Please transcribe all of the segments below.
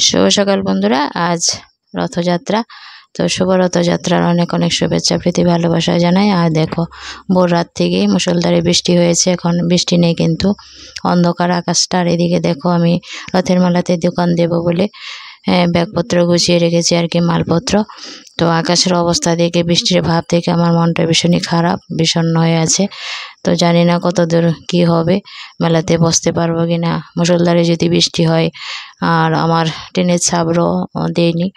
শুভ সকাল বন্ধুরা, আজ রথযাত্রা। তো শুভ রথযাত্রার অনেক অনেক শুভেচ্ছা, প্রীতি, ভালোবাসা জানাই। আর দেখো, ভোর রাত থেকেই মুষলধারে বৃষ্টি হয়েছে। এখন বৃষ্টি নেই, কিন্তু অন্ধকার আকাশটা। আর এদিকে দেখো, আমি রথের মেলাতে দোকান দেব বলে ব্যাগপত্র গুছিয়ে রেখেছি আর কি, মালপত্র। তো আকাশের অবস্থা দেখে, বৃষ্টির ভাব দেখে আমার মনটা ভীষণই খারাপ, বিষণ্ণ হয়ে আছে। তো জানি না কত দূর কী হবে, মেলাতে বসতে পারবো কি না। মুষলধারে যদি বৃষ্টি হয়, আর আমার ট্রেনের ছাবরও দেয়নি,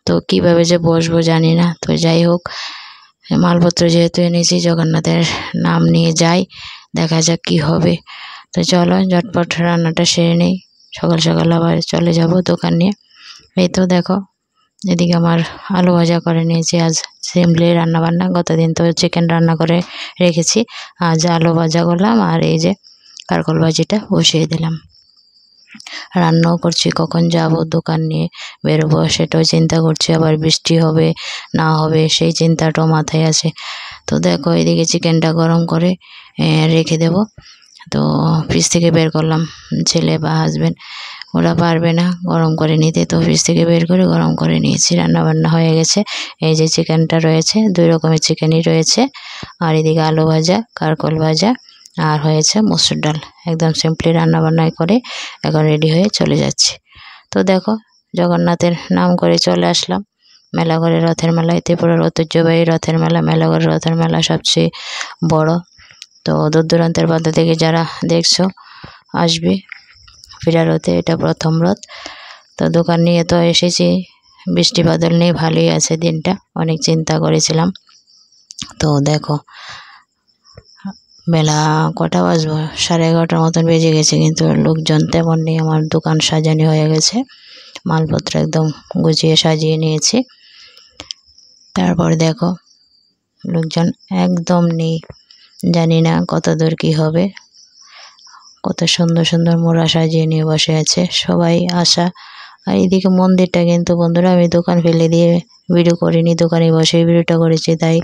তো কিভাবে যে বসবো জানি না। তো যাই হোক, মালপত্র যেহেতু এনেছি, জগন্নাথের নাম নিয়ে যাই, দেখা যাক কি হবে। তো চলো ঝটপট রান্নাটা সেরে নেই, সকাল সকাল আবার চলে যাব দোকান নিয়ে। এই তো দেখো, এদিকে আমার আলু ভাজা করে নিয়েছি। আজ সিম্পলি রান্নাবান্না, গতদিন তো চিকেন রান্না করে রেখেছি, আজ আলু ভাজা করলাম। আর এই যে কারকল ভাজিটা বসিয়ে দিলাম। রান্নাও করছি, কখন যাব দোকান নিয়ে বেরোবো সেটাও চিন্তা করছি। আবার বৃষ্টি হবে না হবে সেই চিন্তাটাও মাথায় আছে। তো দেখো, এদিকে চিকেনটা গরম করে রেখে দেব। তো ফ্রিজ থেকে বের করলাম, ছেলে বা হাজবেন্ড ওরা পারবে না গরম করে নিতে, তো ফ্রিজ থেকে বের করে গরম করে নিয়েছি। রান্নাবান্না হয়ে গেছে। এই যে চিকেনটা রয়েছে, 2 রকমের চিকেনই রয়েছে। আর এদিকে আলু ভাজা, কারকল ভাজা, আর হয়েছে মসুর ডাল। একদম সিম্পলি রান্নাবান্না করে এখন রেডি হয়ে চলে যাচ্ছি। তো দেখো, জগন্নাথের নাম করে চলে আসলাম মেলাঘরে, রথের মেলায়। ত্রিপুরার ঐতিহ্যবাহী রথের মেলা, মেলাঘরের রথের মেলা সবচেয়ে বড়। তো দূর দূরান্তের বাধা থেকে যারা দেখছো আসবে ফিরার রথে, এটা প্রথম রথ। তো দোকান নিয়ে তো এসেছি, বৃষ্টি বাদল নেই, ভালোই আছে দিনটা। অনেক চিন্তা করেছিলাম। তো দেখো, বেলা কটা বাজবো, 11:30 মতন বেজে গেছে, কিন্তু লোকজন তেমন নেই। আমার দোকান সাজানো হয়ে গেছে, মালপত্র একদম গুছিয়ে সাজিয়ে নিয়েছি। তারপর দেখো, লোকজন একদম নেই। জানি না কত দূর কী হবে। কত সুন্দর সুন্দর মোড়া সাজিয়ে নিয়ে বসে আছে, সবাই আসা। আর এদিকে মন্দিরটা, কিন্তু বন্ধুরা আমি দোকান ফেলে দিয়ে ভিডিও করিনি, দোকানে বসে ভিডিওটা করেছি, তাই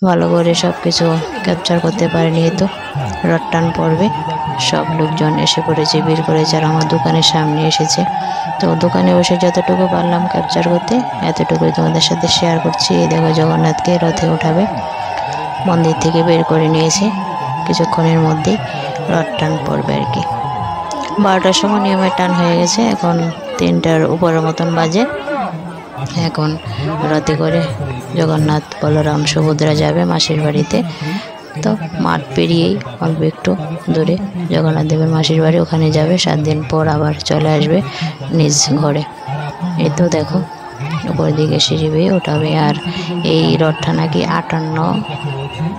ভালো করে সব কিছু ক্যাপচার করতে পারিনি। তো রথ টান পড়বে, সব লোকজন এসে পড়েছে, ভিড় করেছে, আর আমার দোকানের সামনে এসেছে। তো দোকানে বসে যতটুকু পারলাম ক্যাপচার করতে, এতটুকুই তোমাদের সাথে শেয়ার করছি। এই দেখো, জগন্নাথকে রথে উঠাবে, মন্দির থেকে বের করে নিয়েছে। কিছুক্ষণের মধ্যেই রথ টান পড়বে আর কি। 12টার সময় নিয়মের টান হয়ে গেছে, এখন 3টার উপরের মতন বাজে। এখন রথে করে জগন্নাথ, বলরাম, সুভদ্রা যাবে মাসির বাড়িতে। তো মাঠ পেরিয়েই অল্প একটু দূরে জগন্নাথ দেবের মাসির বাড়ি, ওখানে যাবে। 7 দিন পর আবার চলে আসবে নিজ ঘরে। এই তো দেখো, উপর দিকে সিঁড়ি বেয়ে ওঠাবে। আর এই রথটা নাকি 58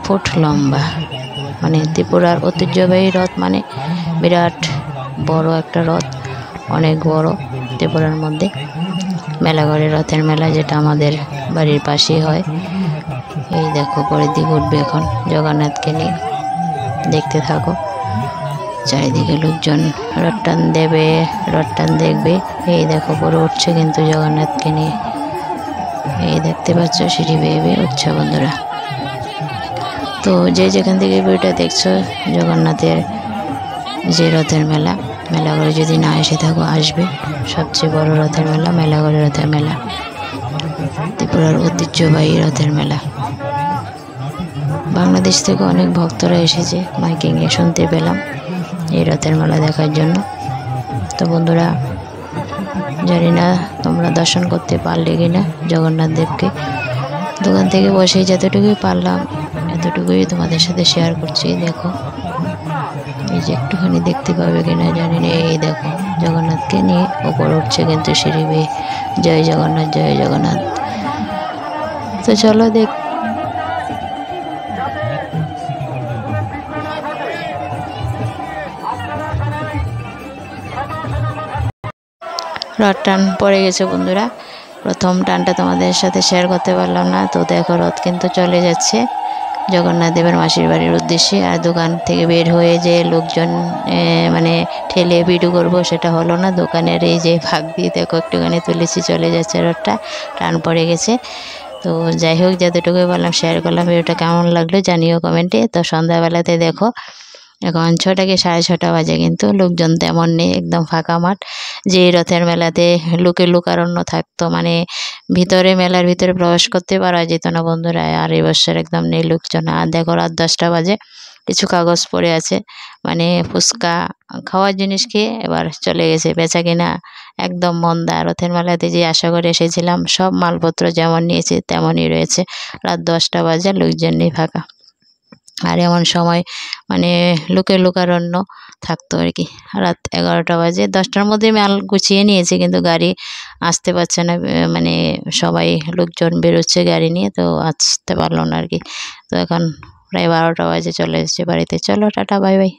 ফুট লম্বা। মানে ত্রিপুরার ঐতিহ্যবাহী রথ, মানে বিরাট বড় একটা রথ, অনেক বড় ত্রিপুরার মধ্যে। মেলাঘরের রথের মেলা, যেটা আমাদের বাড়ির পাশেই হয়। এই দেখো, পরের দিকে উঠবে এখন জগন্নাথকে নিয়ে, দেখতে থাকো। চারিদিকে লোকজন রথ টান দেবে, রথ টান দেখবে। এই দেখো, পরে উঠছে কিন্তু জগন্নাথকে নিয়ে। এই দেখতে পাচ্ছ, সিঁড়ি বেয়ে বেয়ে উঠছে বন্ধুরা। তো যে যেখান থেকে ভিডিওটা দেখছো, জগন্নাথের যে রথের মেলা, মেলাঘরে যদি না এসে থাকো আসবে। সবচেয়ে বড় রথের মেলা মেলাঘরের রথের মেলা, ত্রিপুরার ঐতিহ্যবাহী রথের মেলা। বাংলাদেশ থেকে অনেক ভক্তরা এসেছে, মাইকিংয়ে শুনতে পেলাম এই রথের মেলা দেখার জন্য। তো বন্ধুরা, জানি না তোমরা দর্শন করতে পারলে কিনা জগন্নাথ দেবকে। দোকান থেকে বসে যতটুকুই পারলাম এতটুকুই তোমাদের সাথে শেয়ার করছি। দেখো, এই যে একটুখানি দেখতে পাবে কিনা জানি না। এই দেখো, জগন্নাথকে নিয়ে ওপর উঠছে কিন্তু সিঁড়ি বেয়ে। জয় জগন্নাথ, জয় জগন্নাথ। তো চলো দেখ। রথ টান পড়ে গেছে বন্ধুরা। প্রথম টানটা তোমাদের সাথে শেয়ার করতে পারলাম না। তো দেখো, রথ কিন্তু চলে যাচ্ছে জগন্নাথ দেবের মাসির বাড়ির উদ্দেশ্যে। আর দোকান থেকে বের হয়ে যে লোকজন মানে ঠেলে ভিডিও করবো, সেটা হলো না। দোকানের এই যে ভাগ দিয়ে দেখো একটুখানি তুলেছি, চলে যাচ্ছে রথটা, টান পড়ে গেছে। তো যাই হোক, যতটুকুই বললাম শেয়ার করলাম। ভিডিওটা কেমন লাগলো জানিও কমেন্টে। তো সন্ধ্যাবেলাতে দেখো এখন 6টা কি 6:30 বাজে, কিন্তু লোকজন তেমন নেই, একদম ফাঁকা মাঠ। যে রথের মেলাতে লোকারণ্য থাকতো, মানে ভিতরে মেলার ভিতরে প্রবেশ করতে পারা যেত না বন্ধুরা, আর এবছর একদম নেই লোকজন। আর দেখো রাত 10টা বাজে, কিছু কাগজ পড়ে আছে, মানে ফুচকা খাওয়ার জিনিস খেয়ে এবার চলে গেছে। বেচা কিনা একদম মন্দা। রথের মেলাতে যে আশা করে এসেছিলাম সব মালপত্র যেমন নিয়েছে তেমনই রয়েছে। রাত 10টা বাজে, লোকজন নেই, ফাঁকা। আর এমন সময় মানে লোকারণ্য থাকতো আর কি। রাত 11টা বাজে, 10টার মধ্যে মাল গুছিয়ে নিয়েছে, কিন্তু গাড়ি আসতে পারছে না, মানে সবাই লোকজন বেরোচ্ছে গাড়ি নিয়ে, তো আসতে পারলো না আর কি। তো এখন প্রায় 12টা বাজে, চলে এসেছে বাড়িতে। চলো টাটা, বাই বাই।